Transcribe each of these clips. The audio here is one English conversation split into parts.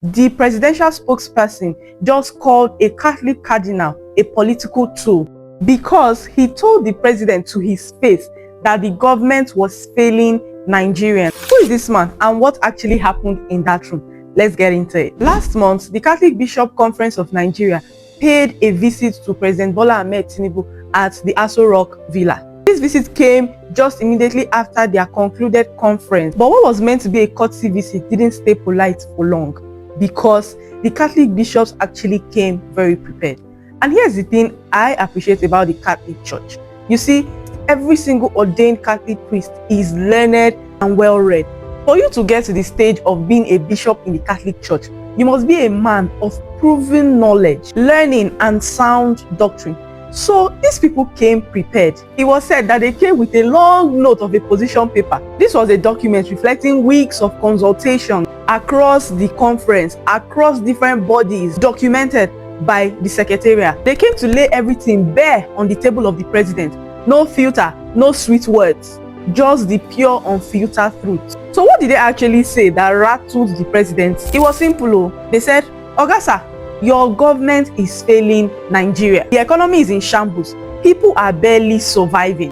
The presidential spokesperson just called a Catholic cardinal a political tool because he told the president to his face that the government was failing Nigerians. Who is this man and what actually happened in that room? Let's get into it. Last month, the Catholic Bishop Conference of Nigeria paid a visit to President Bola Ahmed Tinubu at the Aso Rock villa. This visit came just immediately after their concluded conference, but what was meant to be a courtesy visit didn't stay polite for long because the Catholic bishops actually came very prepared. And here's the thing I appreciate about the Catholic Church. You see, every single ordained Catholic priest is learned and well-read. For you to get to the stage of being a bishop in the Catholic Church, you must be a man of proven knowledge, learning, and sound doctrine. So these people came prepared. It was said that they came with a long note of a position paper. This was a document reflecting weeks of consultation across the conference, across different bodies, documented by the secretariat. They came to lay everything bare on the table of the president. No filter, no sweet words, just the pure unfiltered truth. So what did they actually say that rattled the president? It was simple. They said, "Ogasa, your government is failing Nigeria. The economy is in shambles. People are barely surviving.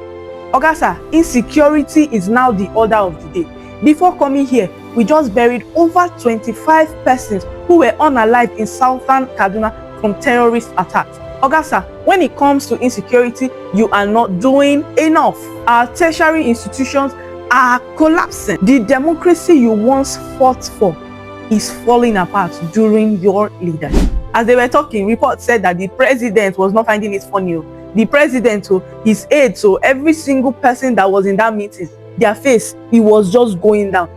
Ogasa, insecurity is now the order of the day. Before coming here, we just buried over 25 persons who were unalived in southern Kaduna from terrorist attacks. Ogasa, when it comes to insecurity, you are not doing enough. Our tertiary institutions are collapsing. The democracy you once fought for is falling apart during your leadership." As they were talking, reports said that the president was not finding it funny. The president, his aides, every single person that was in that meeting, their face, it was just going down.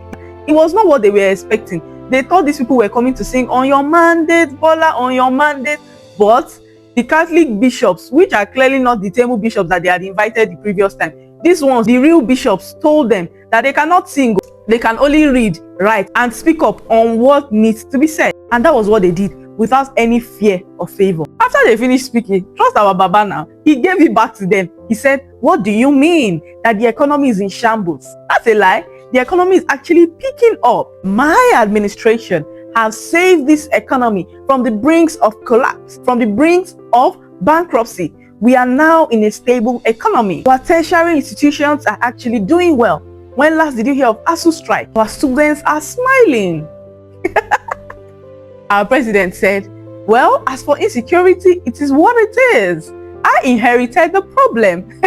It was not what they were expecting. They thought these people were coming to sing "On Your Mandate, Bola, on your mandate." But the Catholic bishops, which are clearly not the table bishops that they had invited the previous time, these ones, the real bishops, told them that they cannot sing. They can only read, write, and speak up on what needs to be said. And that was what they did without any fear or favor. After they finished speaking, trust our Baba now, he gave it back to them. He said, "What do you mean that the economy is in shambles? That's a lie. The economy is actually picking up. My administration has saved this economy from the brinks of collapse, from the brinks of bankruptcy. We are now in a stable economy. Our tertiary institutions are actually doing well. When last did you hear of ASU strike? Our students are smiling." Our president said, "Well, as for insecurity, it is what it is. I inherited the problem."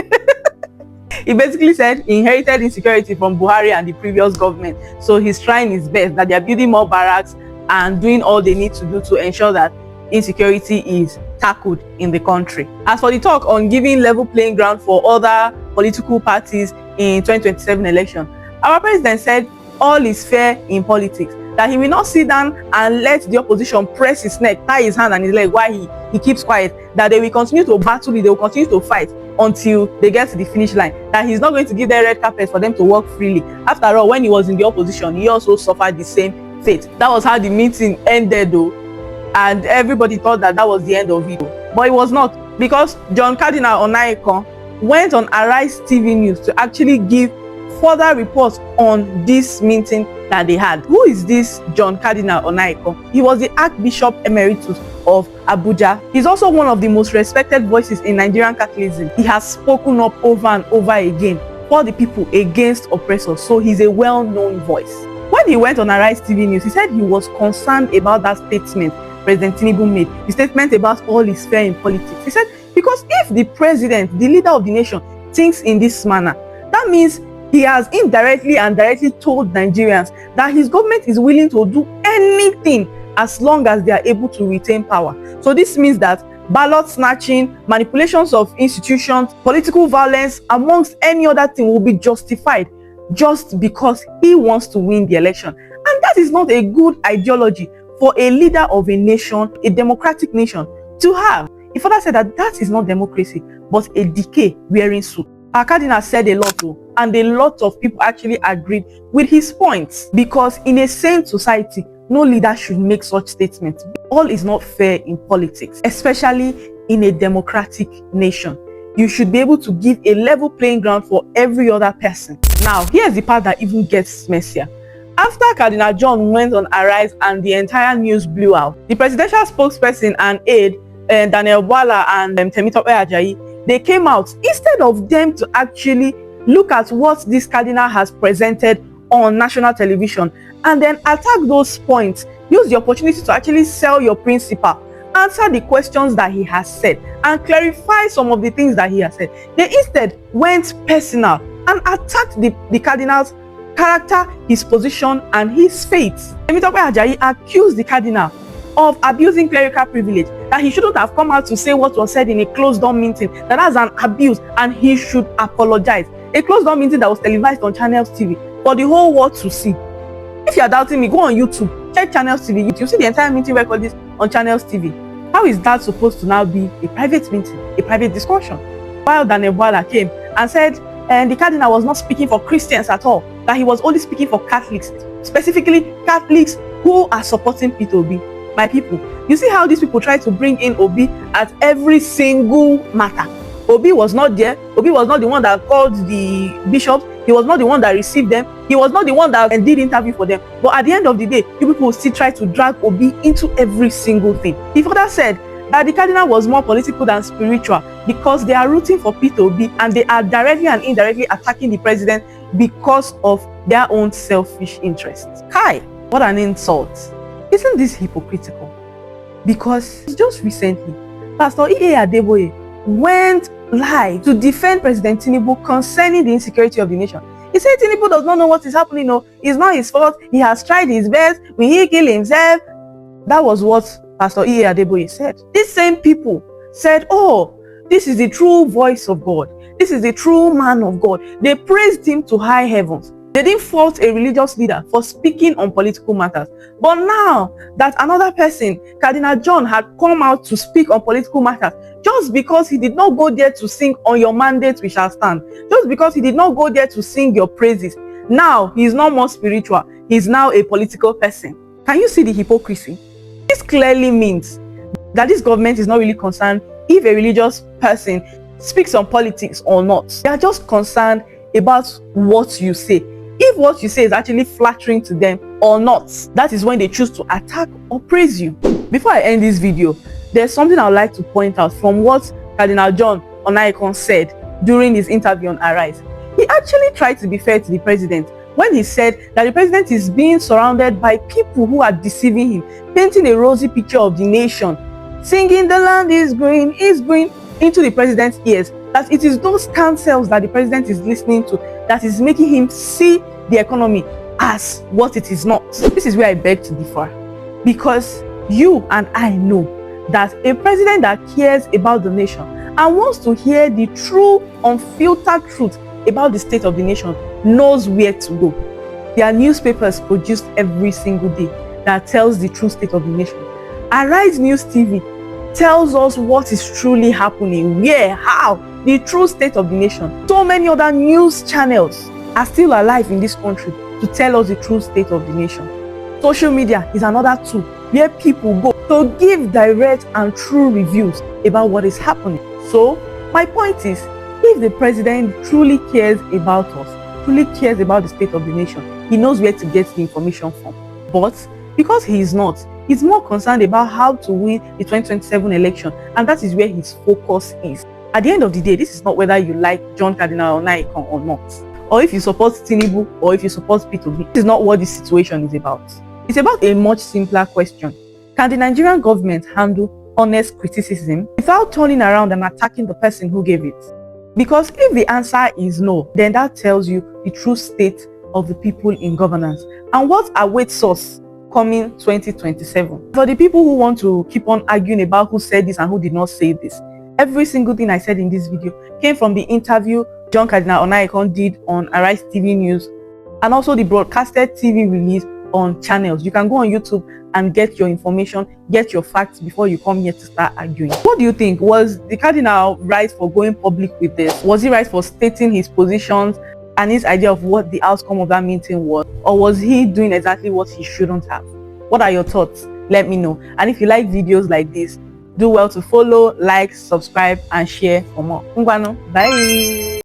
He basically said he inherited insecurity from Buhari and the previous government. So he's trying his best, that they're building more barracks and doing all they need to do to ensure that insecurity is tackled in the country. As for the talk on giving level playing ground for other political parties in 2027 election, our president said all is fair in politics, that he will not sit down and let the opposition press his neck, tie his hand and his leg while he keeps quiet, that they will continue to battle it, they will continue to fight until they get to the finish line, that he's not going to give them red carpet for them to work freely. After all, when he was in the opposition, he also suffered the same fate. That was how the meeting ended though, and everybody thought that that was the end of it, but it was not, because John Cardinal Onaiyekan went on Arise TV News to actually give further reports on this meeting that they had. Who is this John Cardinal Onaiyekan? He was the Archbishop Emeritus of Abuja. He's also one of the most respected voices in Nigerian Catholicism. He has spoken up over and over again for the people against oppressors, so he's a well-known voice. When he went on Arise TV News, he said he was concerned about that statement President Tinubu made, the statement about all is fair in politics. He said, because if the president, the leader of the nation, thinks in this manner, that means he has indirectly and directly told Nigerians that his government is willing to do anything as long as they are able to retain power. So this means that ballot snatching, manipulations of institutions, political violence, amongst any other thing, will be justified just because he wants to win the election. And that is not a good ideology for a leader of a nation, a democratic nation, to have. He further said that that is not democracy, but a decay wearing suit. Our cardinal said a lot too, and a lot of people actually agreed with his points, because in a sane society, no leader should make such statements. All is not fair in politics, especially in a democratic nation. You should be able to give a level playing ground for every other person. Now, here's the part that even gets messier. After Cardinal John went on Arise and the entire news blew out, the presidential spokesperson and aide, Daniel Bola and Temitope Ajayi, they came out instead of them to actually look at what this cardinal has presented on national television and then attack those points. Use the opportunity to actually sell your principle, answer the questions that he has said, and clarify some of the things that he has said. They instead went personal and attacked the cardinal's character, his position, and his faith. Temitope Ajayi accused the cardinal of abusing clerical privilege, that he shouldn't have come out to say what was said in a closed-door meeting, that's an abuse, and he should apologize. A closed-door meeting that was televised on Channels TV for the whole world to see. If you are doubting me, go on YouTube, check Channels TV. You see the entire meeting recorded on Channels TV. How is that supposed to now be a private meeting, a private discussion? While Daniel Bola came and said the cardinal was not speaking for Christians at all, that he was only speaking for Catholics, specifically Catholics who are supporting Peter Obi. My people, you see how these people try to bring in Obi at every single matter. Obi was not there. Obi was not the one that called the bishops. He was not the one that received them. He was not the one that did interview for them. But at the end of the day, you people will still try to drag Obi into every single thing. He further said that the cardinal was more political than spiritual because they are rooting for Peter Obi and they are directly and indirectly attacking the president because of their own selfish interests. Kai, what an insult. Isn't this hypocritical? Because just recently, Pastor E.A. Adeboye went live to defend President Tinubu concerning the insecurity of the nation. He said Tinubu does not know what is happening. No, it's not his fault. He has tried his best. Will he kill himself? That was what Pastor E.A. Adeboye said. These same people said, oh, this is the true voice of God. This is the true man of God. They praised him to high heavens. They didn't fault a religious leader for speaking on political matters. But now that another person, Cardinal John, had come out to speak on political matters, just because he did not go there to sing on your mandate we shall stand, just because he did not go there to sing your praises, now he is no more spiritual, he is now a political person. Can you see the hypocrisy? This clearly means that this government is not really concerned if a religious person speaks on politics or not. They are just concerned about what you say. If what you say is actually flattering to them or not, that is when they choose to attack or praise you. Before I end this video, there's something I would like to point out from what Cardinal John Onaiyekan said during his interview on Arise. He actually tried to be fair to the president when he said that the president is being surrounded by people who are deceiving him, painting a rosy picture of the nation, singing the land is green into the president's ears, that it is those counsels that the president is listening to that is making him see the economy as what it is not. This is where I beg to differ, because you and I know that a president that cares about the nation and wants to hear the true, unfiltered truth about the state of the nation knows where to go. There are newspapers produced every single day that tells the true state of the nation. Arise News TV tells us what is truly happening, where, how, the true state of the nation. So many other news channels are still alive in this country to tell us the true state of the nation. Social media is another tool where people go to give direct and true reviews about what is happening. So my point is, if the president truly cares about us, truly cares about the state of the nation, he knows where to get the information from. But because he is not, he's more concerned about how to win the 2027 election, and that is where his focus is. At the end of the day, this is not whether you like John Cardinal Onaiyekan or not, or if you support Tinubu, or if you support Peter Obi. This is not what this situation is about. It's about a much simpler question. Can the Nigerian government handle honest criticism without turning around and attacking the person who gave it? Because if the answer is no, then that tells you the true state of the people in governance and what awaits us coming 2027. For the people who want to keep on arguing about who said this and who did not say this, every single thing I said in this video came from the interview John Cardinal Onaiyekan did on Arise TV News and also the broadcasted TV release on channels. You can go on YouTube and get your information, get your facts before you come here to start arguing. What do you think? Was the cardinal right for going public with this? Was he right for stating his positions and his idea of what the outcome of that meeting was? Or was he doing exactly what he shouldn't have? What are your thoughts? Let me know. And if you like videos like this, do well to follow, like, subscribe, and share for more. Bye.